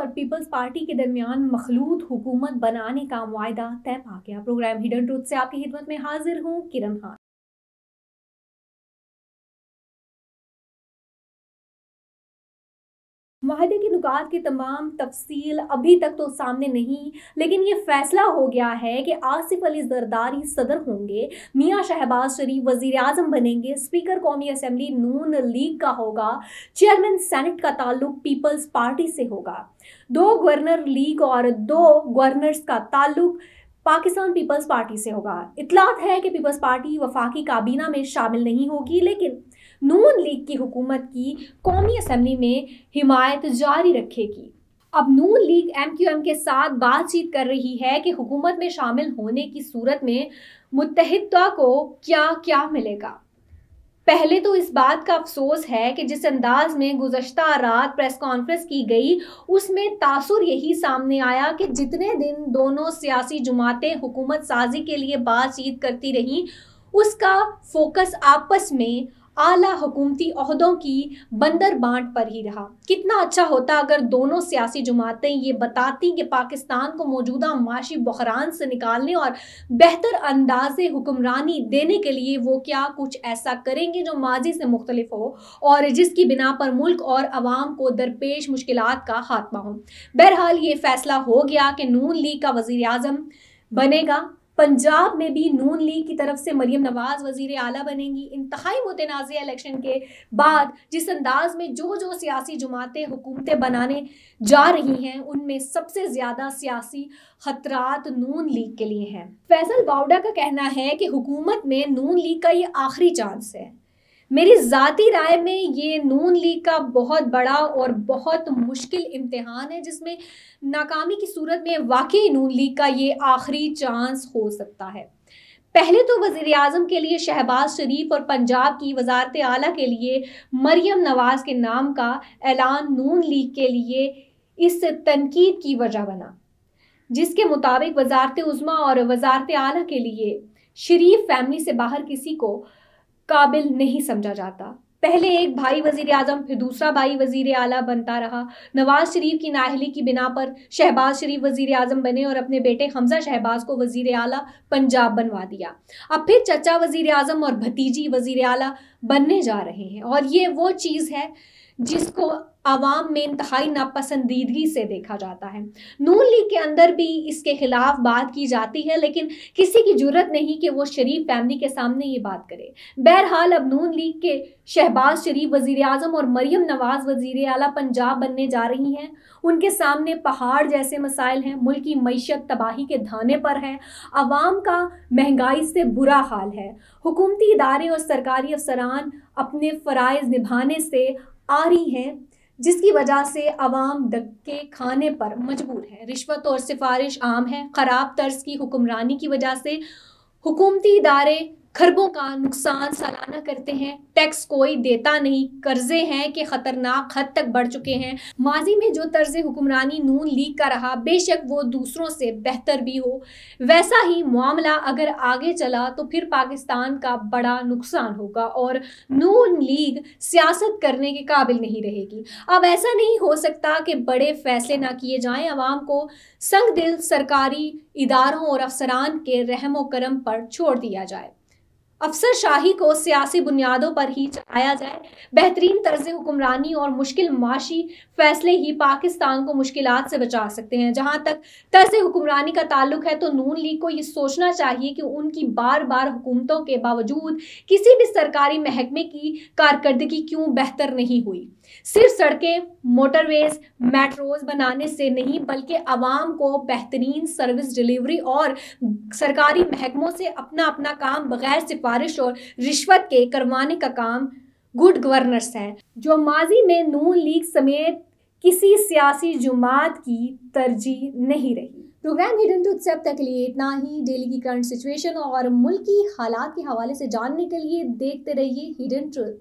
और peoples party के दरमियान मखलूत हुकूमत बनाने का वायदा तय पा गया। प्रोग्राम हिडन ट्रूथ से आपकी खिदमत में हाजिर हूँ किरण खान। माहदे के नुकात की तमाम तफसील अभी तक तो सामने नहीं, लेकिन ये फैसला हो गया है कि आसिफ अली जरदारी सदर होंगे, मियां शहबाज शरीफ वजीर आजम बनेंगे, स्पीकर कौमी असम्बली नून लीग का होगा, चेयरमैन सेनेट का ताल्लुक पीपल्स पार्टी से होगा, 2 गवर्नर लीग और 2 गवर्नर्स का ताल्लुक पाकिस्तान पीपल्स पार्टी से होगा। इतलात है कि पीपल्स पार्टी वफाकी काबीना में शामिल नहीं होगी, लेकिन नून लीग की हुकूमत की कौमी असम्बली में हिमायत जारी रखेगी। अब नून लीग MQM के साथ बातचीत कर रही है कि हुकूमत में शामिल होने की सूरत में मुत्तहिदा को क्या क्या मिलेगा। पहले तो इस बात का अफसोस है कि जिस अंदाज में गुज़श्ता रात प्रेस कॉन्फ्रेंस की गई, उसमें तासुर यही सामने आया कि जितने दिन दोनों सियासी जमातें हुकूमत साजी के लिए बातचीत करती रहीं, उसका फोकस आपस में आला हुकूमती ओहदों की बंदर बांट पर ही रहा। कितना अच्छा होता अगर दोनों सियासी जमातें ये बताती कि पाकिस्तान को मौजूदा माशी बहरान से निकालने और बेहतर अंदाज़े हुक्मरानी देने के लिए वो क्या कुछ ऐसा करेंगे जो माजी से मुख्तलिफ हो और जिसकी बिना पर मुल्क और अवाम को दरपेश मुश्किलात का खात्मा हो। बहरहाल ये फैसला हो गया कि नून लीग का वज़ीर आज़म बनेगा। पंजाब में भी नून लीग की तरफ से मरियम नवाज वजीर आला बनेंगी। इंतहाई मुतनाज़ इलेक्शन के बाद जिस अंदाज में जो सियासी जमातें हुकूमतें बनाने जा रही हैं, उनमें सबसे ज़्यादा सियासी खतरात नून लीग के लिए हैं। फैसल बावड़ा का कहना है कि हुकूमत में नून लीग का ये आखिरी चांस है। मेरी ज़ाती राय में ये नून लीग का बहुत बड़ा और बहुत मुश्किल इम्तिहान है, जिसमें नाकामी की सूरत में वाकई नून लीग का ये आखिरी चांस हो सकता है। पहले तो वज़ीर आज़म के लिए शहबाज शरीफ और पंजाब की वज़ारत आला के लिए मरियम नवाज के नाम का ऐलान नून लीग के लिए इस तनकीद की वजह बना, जिसके मुताबिक वज़ारत उज़्मा और वज़ारत आला के लिए शरीफ फैमिली से बाहर किसी को काबिल नहीं समझा जाता। पहले एक भाई वजीर आजम, फिर दूसरा भाई वजीर आला बनता रहा। नवाज शरीफ की नाअहली की बिना पर शहबाज शरीफ वजीर आजम बने और अपने बेटे हमजा शहबाज को वजीर आला पंजाब बनवा दिया। अब फिर चचा वजीर आजम और भतीजी वजीर आला बनने जा रहे हैं, और ये वो चीज़ है जिसको आवाम में इंतहाई नापसंदीदगी से देखा जाता है। नून लीग के अंदर भी इसके खिलाफ बात की जाती है, लेकिन किसी की जुर्रत नहीं कि वो शरीफ फैमिली के सामने ये बात करे। बहरहाल अब नून लीग के शहबाज शरीफ वजीर आजम और मरियम नवाज वजीर आला पंजाब बनने जा रही हैं। उनके सामने पहाड़ जैसे मसाइल हैं। मुल्क की मईशत तबाही के धाने पर है। आवाम का महंगाई से बुरा हाल है। हुकूमती इदारे और सरकारी अफसरान अपने फ़राइज़ निभाने से आरी हैं, जिसकी वजह से अवाम धक्के खाने पर मजबूर है। रिश्वत और सिफारिश आम है। ख़राब तर्ज की हुक्मरानी की वजह से हुकूमती इदारे खरबों का नुकसान सालाना करते हैं। टैक्स कोई देता नहीं। कर्जे हैं कि ख़तरनाक हद तक बढ़ चुके हैं। माजी में जो तर्ज हुक्मरानी नून लीग का रहा, बेशक वो दूसरों से बेहतर भी हो, वैसा ही मामला अगर आगे चला तो फिर पाकिस्तान का बड़ा नुकसान होगा और नून लीग सियासत करने के काबिल नहीं रहेगी। अब ऐसा नहीं हो सकता कि बड़े फैसले ना किए जाएं। अवाम को संग दिल सरकारी इदारों और अफसरान के रहमो करम पर छोड़ दिया जाए। अफसर शाही को सियासी बुनियादों पर ही चलाया जाए। बेहतरीन तर्ज हुक्मरानी और मुश्किल माशी फैसले ही पाकिस्तान को मुश्किलात से बचा सकते हैं। जहां तक तर्ज हुक्मरानी का ताल्लुक है, तो नून लीग को ये सोचना चाहिए कि उनकी बार बार हुकूमतों के बावजूद किसी भी सरकारी महकमे की कारकर्दगी क्यों बेहतर नहीं हुई। सिर्फ सड़कें, मोटरवेज, मेट्रोज बनाने से नहीं, बल्कि आवाम को बेहतरीन सर्विस डिलीवरी और सरकारी महकमों से अपना अपना काम बगैर सिफारिश और रिश्वत के करवाने का काम गुड गवर्नेंस है, जो माजी में नून लीग समेत किसी सियासी जमात की तरजीह नहीं रही। प्रोग्राम हिडन ट्रूथ से अब तक के लिए इतना ही। डेली की करंट सिचुएशन और मुल्क की हालात के हवाले से जानने के लिए देखते रहिए हिडन ट्रूथ।